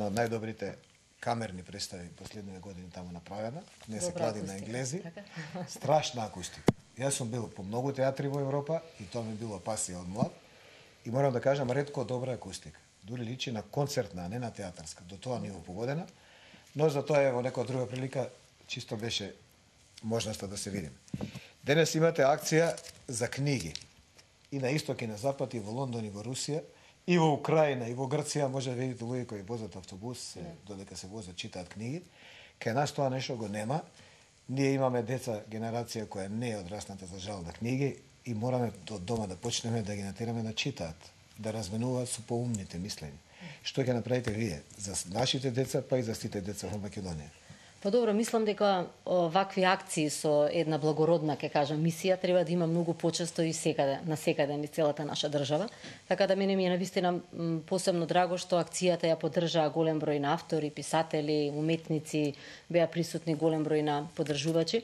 една од најдобрите камерни представи последниве години таму направена. Не се клади на енглези. Страшна акустика. Јас сум бил по многу театри во Европа и тоа ми било пасија од млад. И морам да кажам, ретко добра акустика. Дури личи на концертна, а не на театарска. До тоа ниво погодена. Но за тоа е во некоја друга прилика чисто беше можноста да се видим. Денес имате акција за книги. И на исток и на запад, и во Лондон, и во Русија, и во Украина, и во Грција може да видите луѓе кои возат автобус, додека се возат, читаат книги. Кај нас тоа нешто го нема. Ние имаме деца, генерација која не е одрасната за жал на книги и мораме од дома да почнеме да ги натераме да читаат, да разменуваат со поумните мислења. Што ќе направите вие за нашите деца, па и за сите деца во Македонија? Па добро, мислам дека вакви акции со една благородна, ќе кажам, мисија треба да има многу почесто и секаде, на секаде ни целата наша држава. Така да мене ми е навистина посебно драго што акцијата ја поддржаа голем број на автори, писатели, уметници, беа присутни голем број на поддржувачи.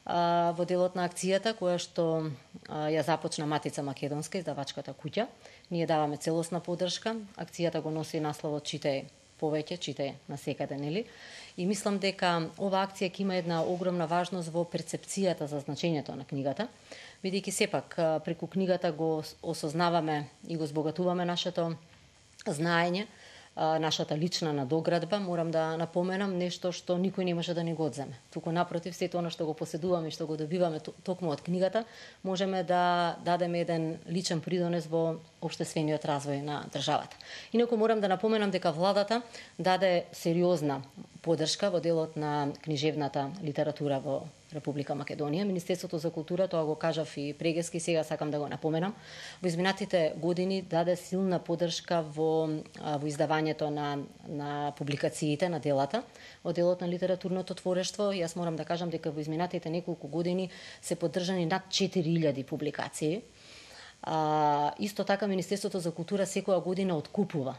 Во делот на акцијата која што ја започна Матица Македонска, издавачката куќа, ние даваме целосна поддршка. Акцијата го носи насловот Читај повеќе, читај на секаде, нели? И мислам дека ова акција ќе има една огромна важност во перцепцијата за значењето на книгата, бидејќи сепак преку книгата го осознаваме и го збогатуваме нашето знаење, нашата лична надоградба. Морам да напоменам нешто што никој не може да ни го одземе. Туку напротив, сето она што го поседуваме и што го добиваме токму од книгата, можеме да дадеме еден личен придонес во општествениот развој на државата. Инаку морам да напоменам дека владата даде сериозна поддршка во делот на книжевната литература во Република Македонија. Министерството за култура, тоа го кажав и прегески, сега сакам да го напоменам, во изминатите години даде силна поддршка во издавањето на публикациите, на делата, во делот на литературното творештво. Јас морам да кажам дека во изминатите неколку години се поддржани над 4000 публикации. Исто така Министерството за култура секоја година откупува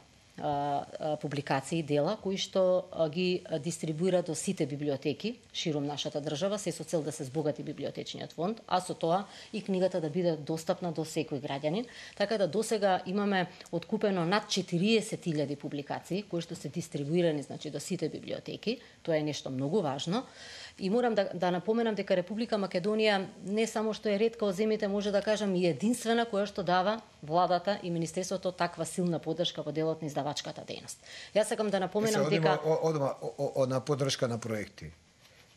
публикации, дела, кои што ги дистрибуира до сите библиотеки широм нашата држава, се со цел да се збогати библиотечниот фонд, а со тоа и книгата да биде достапна до секој граѓанин. Така да досега имаме откупено над 40.000 публикации, кои што се дистрибуирани, значи, до сите библиотеки. Тоа е нешто многу важно. И морам да напоменам дека Република Македонија не само што е ретка од земјите, може да кажам и единствена која што дава владата и министерството таква силна поддршка во делот на издавачката дејност. Јас сакам да напоменам дека на поддршка на проекти.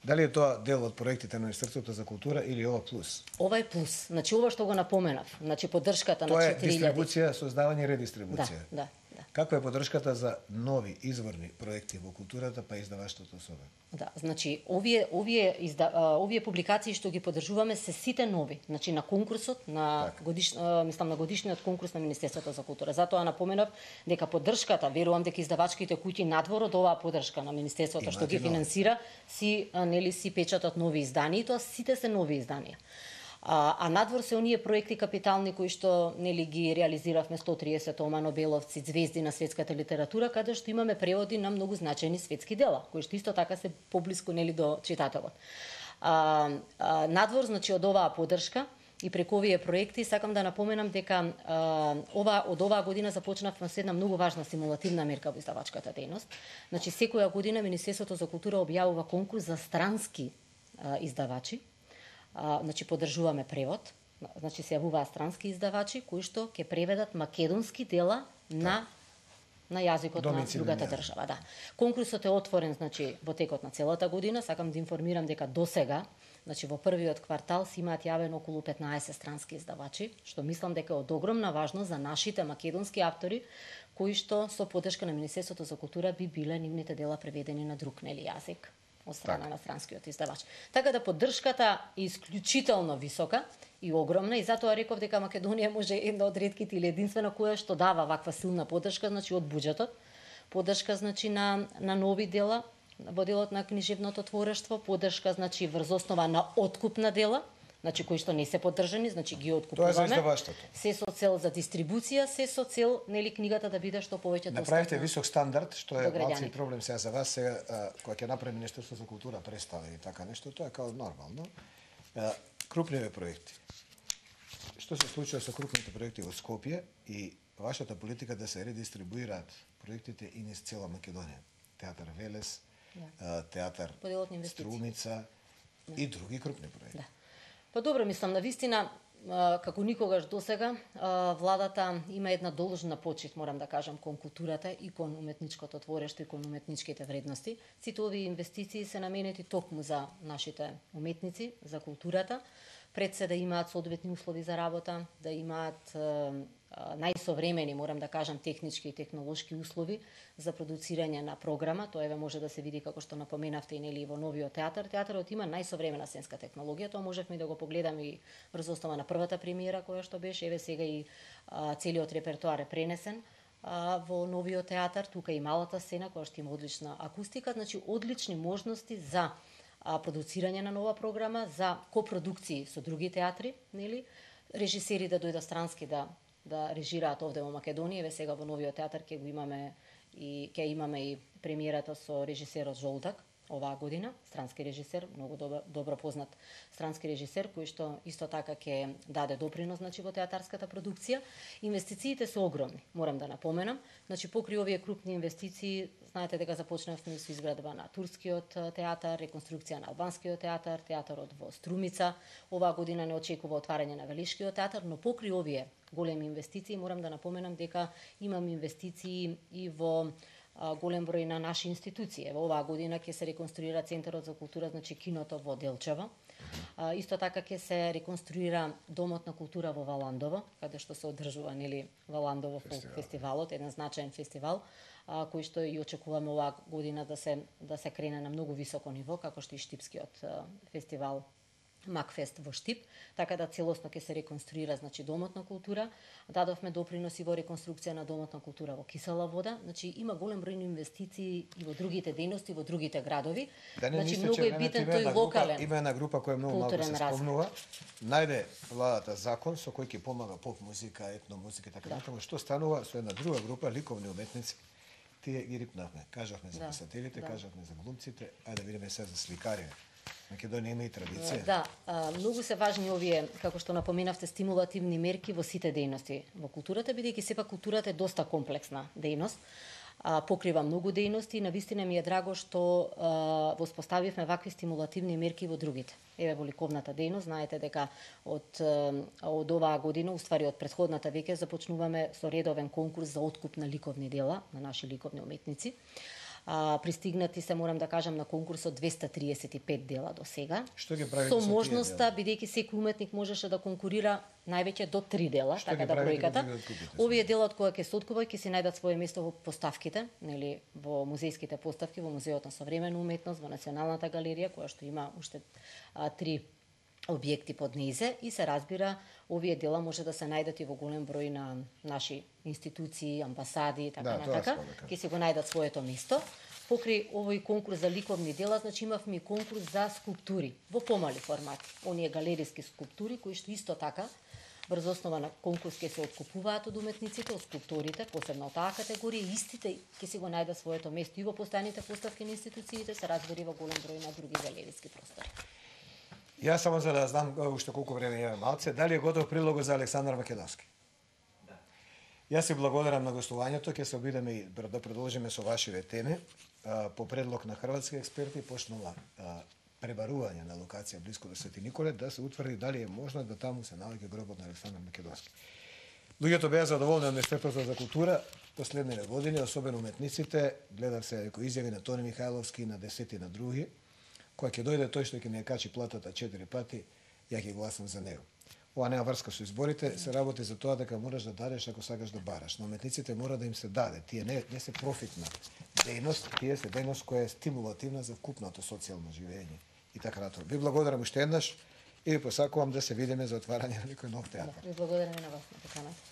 Дали е тоа дел од проектите на Министерството за култура или ова плюс? Ова е плюс. Значи ова што го напоменав, значи поддршката на 4000. Тоа е дистрибуција, создавање и редистрибуција. Да. Каква е поддршката за нови изворни проекти во културата, па издаваштвото особено? Да, значи овие публикации што ги поддржуваме се сите нови, значи на конкурсот на на годишниот конкурс на Министерството за култура. Затоа напоменав дека поддршката, верувам дека издавачките куќи надвор од оваа поддршка на Министерството што ги финансира си печатат нови изданија, и тоа сите се нови изданија. А надвор се оние проекти капитални кои што ги реализиравме 130 тома, Нобеловци, звезди на светската литература, каде што имаме преводи на многу значајни светски дела, кои што исто така се поблиску до читателот. Надвор, значи, од оваа поддршка и преку овие проекти, сакам да напоменам дека од оваа година започнавме со една многу важна стимулативна мерка во издавачката дејност. Значи, секоја година Министерството за култура објавува конкурс за странски издавачи. Значи, поддржуваме превод, значи се јавуваат странски издавачи кои што ќе преведат македонски дела на јазикот на другата држава. Да. Конкурсот е отворен, значи, во текот на целата година. Сакам да информирам дека досега, значи во првиот квартал се имаат јавено околу 15 странски издавачи, што мислам дека е од огромна важност за нашите македонски автори кои што со поддршка на Министерството за култура би биле нивните дела преведени на друг јазик од страна на странскиот издавач. Така да поддршката е исклучително висока и огромна, и затоа реков дека Македонија може една од ретките или единствена која што дава ваква силна поддршка, значи од буџетот, поддршка, значи, на нови дела во делот на книжевното творештво, поддршка, значи, врз основа на откуп на дела, значи кои што не се поддржани, значи ги откупуваме. Тоа е за издаваштвото. Се со цел за дистрибуција, се со цел книгата да биде што повеќе достапна. Направивте висок стандард, што е малци проблем сега за вас, сега кога ќе направи Министерството за култура представа и така нешто, тоа е као нормално. Крупниве проекти. Што се случува со крупните проекти во Скопје и вашата политика да се редистрибуираат проектите и низ цела Македонија. Театар Велес, театар инвестиции. Струмица и други крупни проекти. Па добро, мислам, навистина, како никогаш досега, владата има една должна почит, морам да кажам, кон културата и кон уметничкото творешто и кон уметничките вредности. Сите овие инвестиции се наменети токму за нашите уметници, за културата, пред се да имаат соодветни услови за работа, да имаат најсовремени, морам да кажам, технички и технолошки услови за продуцирање на програма. Тоа еве може да се види, како што напоменавте, и нели во новиот театар. Театарот има најсовремена сценска технологија. Тоа можевме да го погледаме и врз основа на првата премиера која што беше. Еве сега и целиот репертоар е пренесен во новиот театар. Тука и малата сцена која што има одлична акустика, значи одлични можности за продуцирање на нова програма, за копродукции со други театри, нели? Режисери да дојдат странски да режираат овде во Македонија. Еве сега во новиот театар ќе имаме и премиерата со режисерот Жолдак оваа година, странски режисер, многу добро познат странски режисер, кој што исто така ќе даде допринос, значи, во театарската продукција. Инвестициите се огромни, морам да напоменам. Значи, покри овие крупни инвестиции, знаете дека започнавме со изградба на турскиот театар, реконструкција на албанскиот театар, театарот во Струмица. Оваа година не очекува отварање на Велишкиот театар, но покри овие големи инвестиции морам да напоменам дека имам инвестиции и во голем број на наши институции. Во оваа година ќе се реконструира Центарот за култура, значи киното во Делчево. Исто така ќе се реконструира Домот на култура во Валандово, каде што се одржува, нели, Валандово фолк фестивалот, еден значаен фестивал, кој што и очекуваме оваа година да се крене на многу високо ниво, како што и Штипскиот фестивал Макфест во Штип, така да целосно ќе се реконструира, значи, Домот на култура. Дадовме доприноси во реконструкција на Домот на култура во Кисела Вода. Значи, има голем број инвестиции и во другите дејности, во другите градови. Значи, многу е битен тој локален. Има една група која многу малку се спомнува. Најде владата закон со кој ќе помага поп музика, етно музика, така натаму. Што станува со една друга група ликовни уметници? Тие ги рипнавме. Кажавме за писателите, кажавме за глумците, ајде да видиме се за сликарите. Македонија има и традиција. Да, многу се важни овие, како што напоменавте, стимулативни мерки во сите дејности во културата, бидејќи сепак културата е доста комплексна дејност, покрива многу дејности и навистина ми е драго што воспоставивме вакви стимулативни мерки во другите. Еве во ликовната дејност, знаете дека од оваа година, уствари од претходната веќе, започнуваме со редовен конкурс за откуп на ликовни дела на наши ликовни уметници. Пристигнати се, морам да кажам, на конкурсот 235 дела до сега. Што ги правите со можноста, бидејќи секој уметник можеше да конкурира највеќе до 3 дела, што така да бројката. Овие дела од кои ќе се откупат ќе си најдат свое место во поставките, нели, во музејските поставки, во Музеот на современа уметност, во Националната галерија, која што има уште 3 објекти под низе, и се разбира, овие дела може да се најдат и во голем број на наши институции, амбасади и така натака. Ќе си го најдат своето место. Покри овој конкурс за ликовни дела, значи имавме и конкурс за скулптури во помали формати. Оние галериски скулптури кои што исто така врз основа на конкурс ќе се откупуваат од уметниците, од скулпторите, посебно од таа категорија, истите ќе си го најдат своето место и во постојаните поставки на институциите, се разбери во голем број на други галериски простори. Јас само за да знам уште колку време имаме малце, дали е готов прилогот за Александар Македонски? Да. Јас се благодарам на гостувањето, ќе се обидеме и да продолжиме со вашите теми. По предлог на хрватски експерти почнува пребарување на локација блиску до Свети Николе, да се утврди дали е можно да таму се наоѓа гробот на Александар Македонски. Луѓето беа задоволни од Министерството за култура последниве години, особено уметниците. Гледав се изјави на Тони Михајловски на 10 на други. Кога ќе дојде тој што ќе ми ја качи платата 4 пати, ја ќе гласам за него. Ова нема врска со изборите, се работи за тоа дека мораш да дадеш ако сакаш да бараш. Но уметниците мора да им се даде. Тие не се профитна дејност, тие се дејност која е стимулативна за вкупното социјално живење. И така натаму. Ви благодарам уште еднаш и ви посакувам да се видиме за отварање на некој нов театар. Ви благодарам и на вас на поканата.